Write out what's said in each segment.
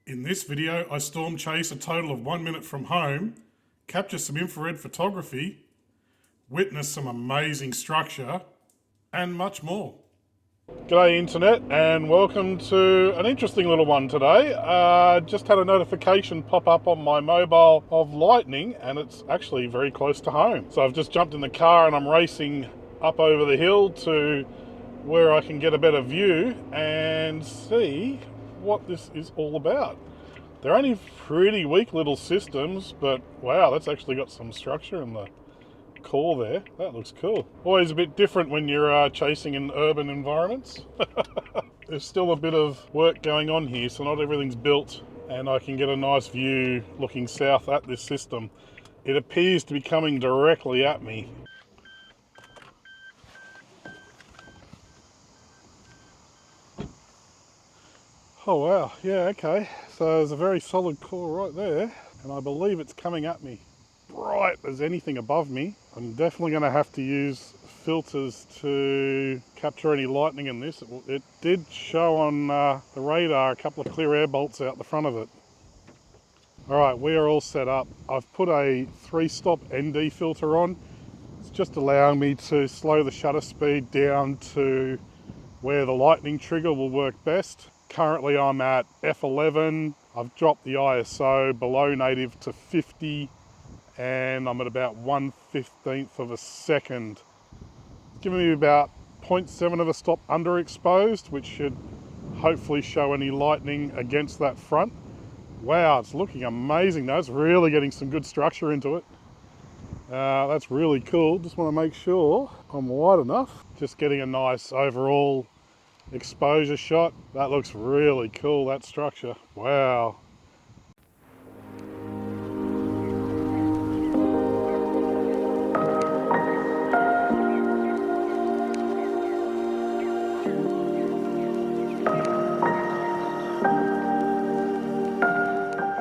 In this video, I storm chase a total of 1 minute from home, capture some infrared photography, witness some amazing structure, and much more. G'day internet, and welcome to an interesting little one today. Just had a notification pop up on my mobile of lightning, and it's actually very close to home. So I've just jumped in the car and I'm racing up over the hill to where I can get a better view and see what this is all about. They're only pretty weak little systems, but wow, that's actually got some structure in the core there. That looks cool. Always a bit different when you're chasing in urban environments. There's still a bit of work going on here, so not everything's built, and I can get a nice view looking south at this system. It appears to be coming directly at me. Oh wow, yeah, okay. So there's a very solid core right there, and I believe it's coming at me bright as anything above me. I'm definitely going to have to use filters to capture any lightning in this. It did show on the radar a couple of clear air bolts out the front of it. Alright, we are all set up. I've put a 3-stop ND filter on. It's just allowing me to slow the shutter speed down to where the lightning trigger will work best. Currently I'm at f11. I've dropped the ISO below native to 50 and I'm at about 1/15th of a second. It's giving me about 0.7 of a stop underexposed, which should hopefully show any lightning against that front. Wow, it's looking amazing though. It's really getting some good structure into it. That's really cool. Just want to make sure I'm wide enough. Just getting a nice overall exposure shot. That looks really cool, that structure. Wow.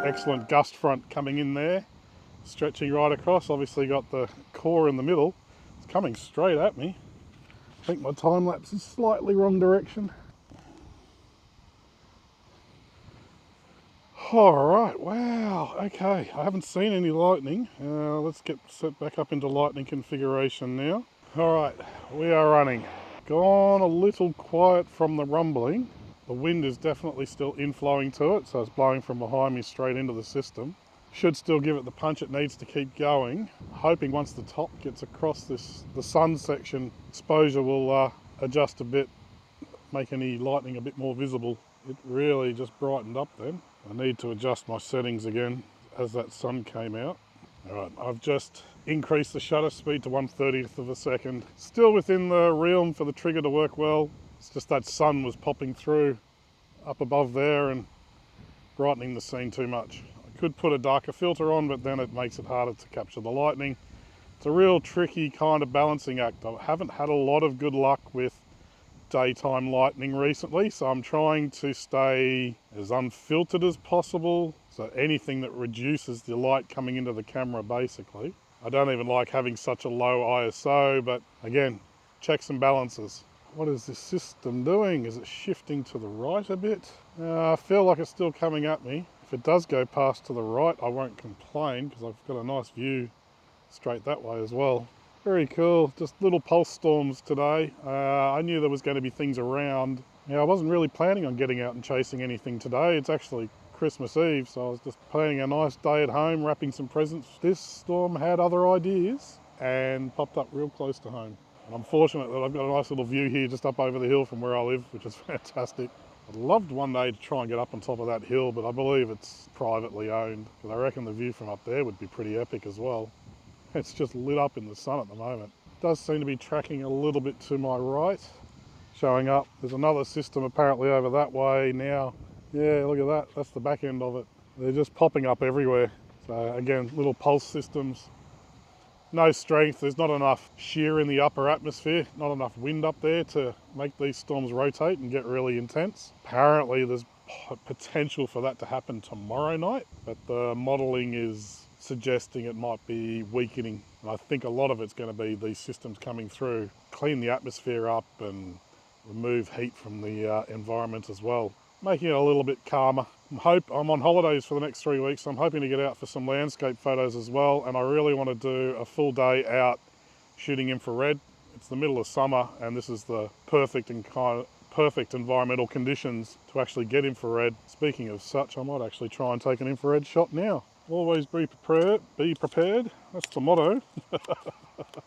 Excellent gust front coming in there, stretching right across. Obviously got the core in the middle. It's coming straight at me. I think my time lapse is slightly wrong direction. All right, wow, okay. I haven't seen any lightning. Let's get set back up into lightning configuration now. All right, we are running. Gone a little quiet from the rumbling. The wind is definitely still inflowing to it, so it's blowing from behind me straight into the system. Should still give it the punch it needs to keep going. Hoping once the top gets across the sun section, exposure will adjust a bit, make any lightning a bit more visible. It really just brightened up then. I need to adjust my settings again as that sun came out. Alright, I've just increased the shutter speed to 1/30th of a second. Still within the realm for the trigger to work well. It's just that sun was popping through up above there and brightening the scene too much. I could put a darker filter on, but then it makes it harder to capture the lightning. It's a real tricky kind of balancing act. I haven't had a lot of good luck with daytime lightning recently, so I'm trying to stay as unfiltered as possible. So anything that reduces the light coming into the camera, basically. I don't even like having such a low ISO, but again, checks and balances. What is this system doing? Is it shifting to the right a bit? I feel like it's still coming at me. If it does go past to the right, I won't complain because I've got a nice view straight that way as well. Very cool, just little pulse storms today. I knew there was going to be things around. I wasn't really planning on getting out and chasing anything today. It's actually Christmas Eve, so I was just planning a nice day at home, wrapping some presents. This storm had other ideas and popped up real close to home. And I'm fortunate that I've got a nice little view here just up over the hill from where I live, which is fantastic. I'd loved one day to try and get up on top of that hill, but I believe it's privately owned. But I reckon the view from up there would be pretty epic as well. It's just lit up in the sun at the moment. It does seem to be tracking a little bit to my right, showing up. There's another system apparently over that way now. Yeah, look at that. That's the back end of it. They're just popping up everywhere. So again, little pulse systems. No strength. There's not enough shear in the upper atmosphere, not enough wind up there to make these storms rotate and get really intense. Apparently there's potential for that to happen tomorrow night, but the modelling is suggesting it might be weakening. And I think a lot of it's going to be these systems coming through, clean the atmosphere up and remove heat from the environment as well. making it a little bit calmer. I'm on holidays for the next 3 weeks, so I'm hoping to get out for some landscape photos as well, and I really want to do a full day out shooting infrared. It's the middle of summer, and this is the perfect environmental conditions to actually get infrared. Speaking of such, I might actually try and take an infrared shot now. Always be prepared. That's the motto.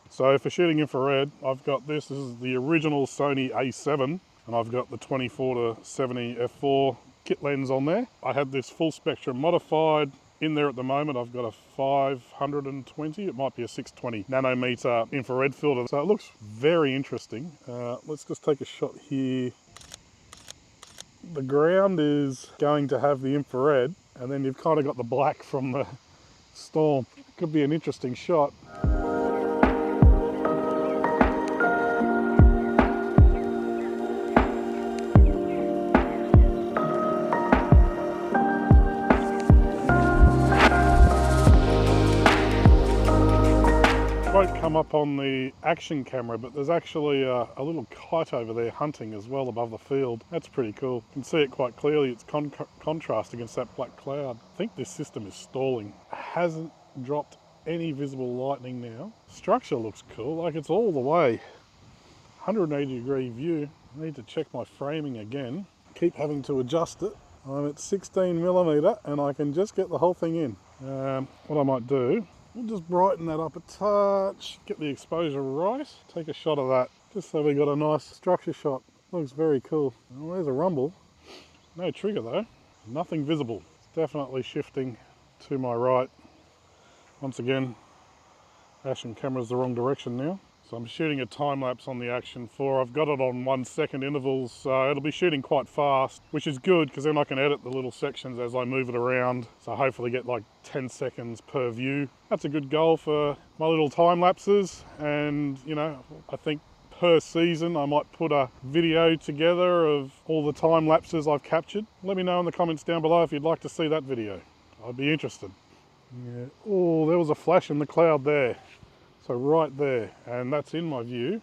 So for shooting infrared, I've got this. This is the original Sony A7, and I've got the 24 to 70 f4 kit lens on there. I had this full spectrum modified in there at the moment. I've got a 520, it might be a 620 nanometer infrared filter. So it looks very interesting. Let's just take a shot here. The ground is going to have the infrared, and then you've kind of got the black from the storm. Could be an interesting shot. Won't come up on the Action camera, but there's actually a little kite over there hunting as well above the field. That's pretty cool. You can see it quite clearly. It's contrast against that black cloud. I think this system is stalling. It hasn't dropped any visible lightning now. Structure looks cool, like it's all the way. 180 degree view. I need to check my framing again. Keep having to adjust it. I'm at 16mm and I can just get the whole thing in. What I might do, we'll just brighten that up a touch, get the exposure right, take a shot of that, just so we got a nice structure shot. Looks very cool. Well, there's a rumble. No trigger though. Nothing visible. It's definitely shifting to my right. Once again, Action camera's the wrong direction now. So I'm shooting a time lapse on the Action 4. I've got it on 1 second intervals, so it'll be shooting quite fast, which is good because then I can edit the little sections as I move it around. So hopefully get like 10 seconds per view. That's a good goal for my little time lapses. And you know, I think per season I might put a video together of all the time lapses I've captured. Let me know in the comments down below if you'd like to see that video. I'd be interested. Yeah. Oh, there was a flash in the cloud there. So right there, and that's in my view.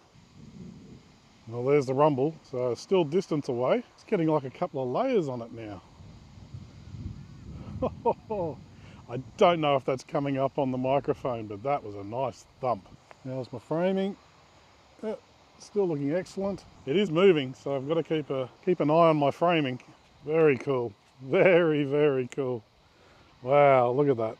Well, there's the rumble, so still distance away. It's getting like a couple of layers on it now. I don't know if that's coming up on the microphone, but that was a nice thump. There's my framing. Still looking excellent. It is moving, so I've got to keep an eye on my framing. Very cool. Very, very cool. Wow, look at that.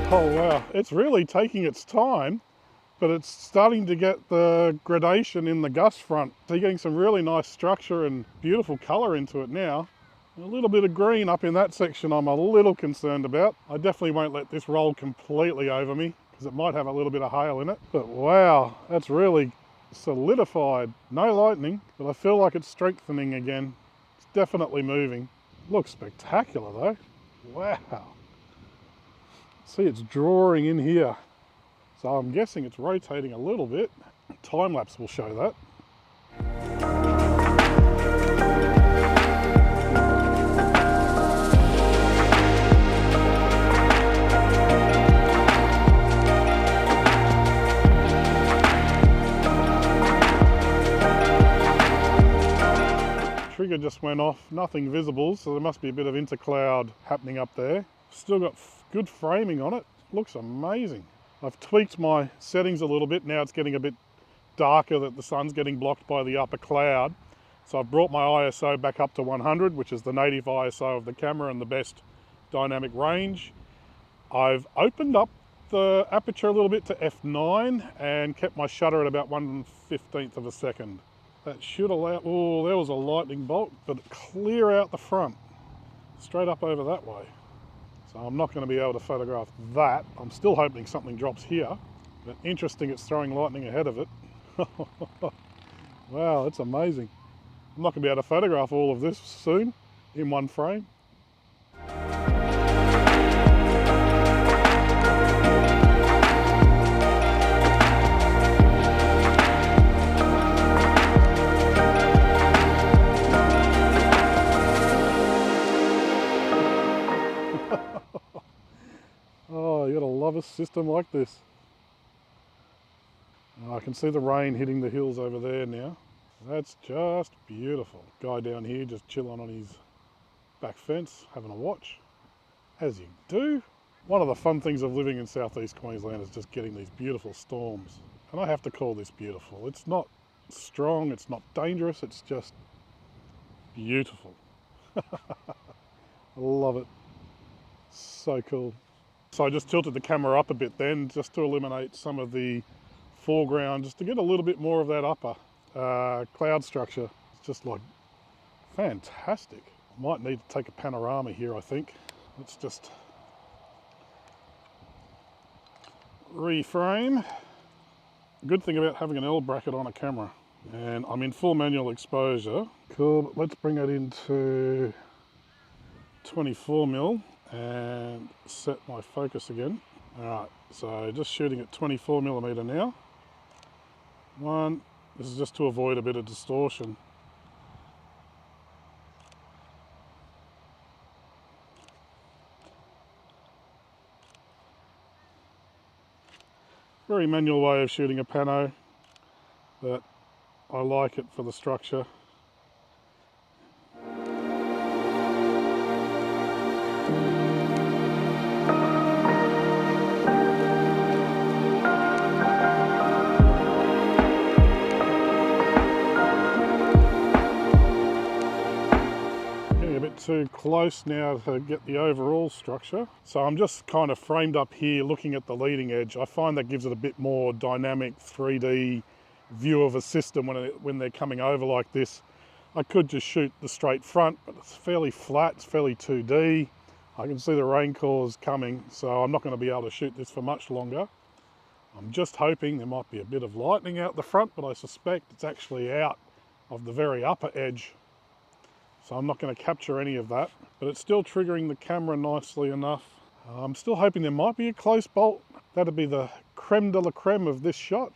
Oh wow, it's really taking its time, but it's starting to get the gradation in the gust front. So you're getting some really nice structure and beautiful colour into it now. A little bit of green up in that section I'm a little concerned about. I definitely won't let this roll completely over me because it might have a little bit of hail in it. But wow, that's really solidified. No lightning, but I feel like it's strengthening again. It's definitely moving. Looks spectacular though. Wow. See, it's drawing in here. So I'm guessing it's rotating a little bit. Time lapse will show that. Trigger just went off, nothing visible, so there must be a bit of intercloud happening up there. Still got good framing on it, looks amazing. I've tweaked my settings a little bit, now it's getting a bit darker that the sun's getting blocked by the upper cloud. So I've brought my ISO back up to 100, which is the native ISO of the camera and the best dynamic range. I've opened up the aperture a little bit to f9 and kept my shutter at about 1/15 of a second. That should allow, oh, there was a lightning bolt, but clear out the front, straight up over that way. So I'm not going to be able to photograph that. I'm still hoping something drops here, but interesting it's throwing lightning ahead of it. Wow, that's amazing. I'm not going to be able to photograph all of this soon in one frame. Oh, you gotta love a system like this. I can see the rain hitting the hills over there now. That's just beautiful. Guy down here just chilling on his back fence, having a watch, as you do. One of the fun things of living in southeast Queensland is just getting these beautiful storms. And I have to call this beautiful. It's not strong, it's not dangerous, it's just beautiful. I love it. So cool. So I just tilted the camera up a bit then, just to eliminate some of the foreground, just to get a little bit more of that upper cloud structure. It's just like fantastic. Might need to take a panorama here, I think. Let's just reframe. Good thing about having an L bracket on a camera. And I'm in full manual exposure. Cool, but let's bring it into 24mm and set my focus again. Alright, so just shooting at 24mm now. This is just to avoid a bit of distortion. Very manual way of shooting a pano, but I like it for the structure. Too close now to get the overall structure. So I'm just kind of framed up here looking at the leading edge. I find that gives it a bit more dynamic 3D view of a system when they're coming over like this. I could just shoot the straight front, but it's fairly flat, it's fairly 2D. I can see the rain cores coming, so I'm not going to be able to shoot this for much longer. I'm just hoping there might be a bit of lightning out the front, but I suspect it's actually out of the very upper edge. So I'm not going to capture any of that, but it's still triggering the camera nicely enough. I'm still hoping there might be a close bolt. That'd be the creme de la creme of this shot.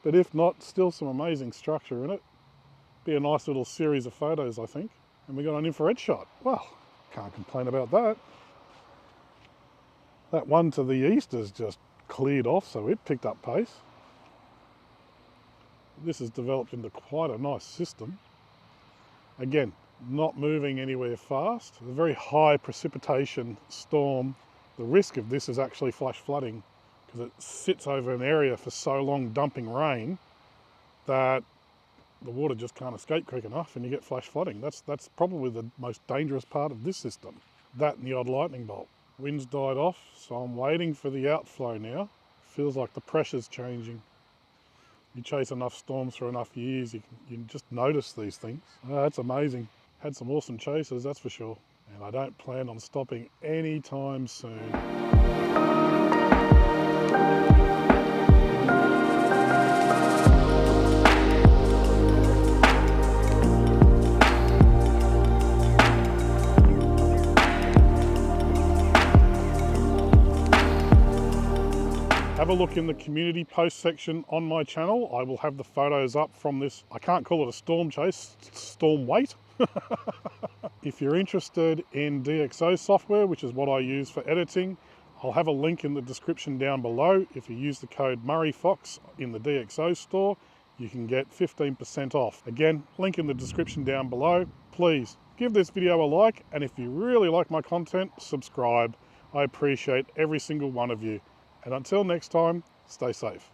But if not, still some amazing structure in it. Be a nice little series of photos, I think. And we got an infrared shot. Well, can't complain about that. That one to the east has just cleared off, so it picked up pace. This has developed into quite a nice system. Again, not moving anywhere fast. A very high precipitation storm. The risk of this is actually flash flooding because it sits over an area for so long dumping rain that the water just can't escape quick enough and you get flash flooding. That's probably the most dangerous part of this system. That and the odd lightning bolt. Wind's died off, so I'm waiting for the outflow now. Feels like the pressure's changing. You chase enough storms for enough years, you just notice these things. That's amazing. Had some awesome chases, that's for sure. And I don't plan on stopping anytime soon. Have a look in the community post section on my channel. I will have the photos up from this. I can't call it a storm chase, storm wait. If you're interested in DxO software, which is what I use for editing, I'll have a link in the description down below. If you use the code MurrayFox in the DxO store, you can get 15% off. Again, link in the description down below. Please give this video a like, and if you really like my content, subscribe. I appreciate every single one of you. And until next time, stay safe.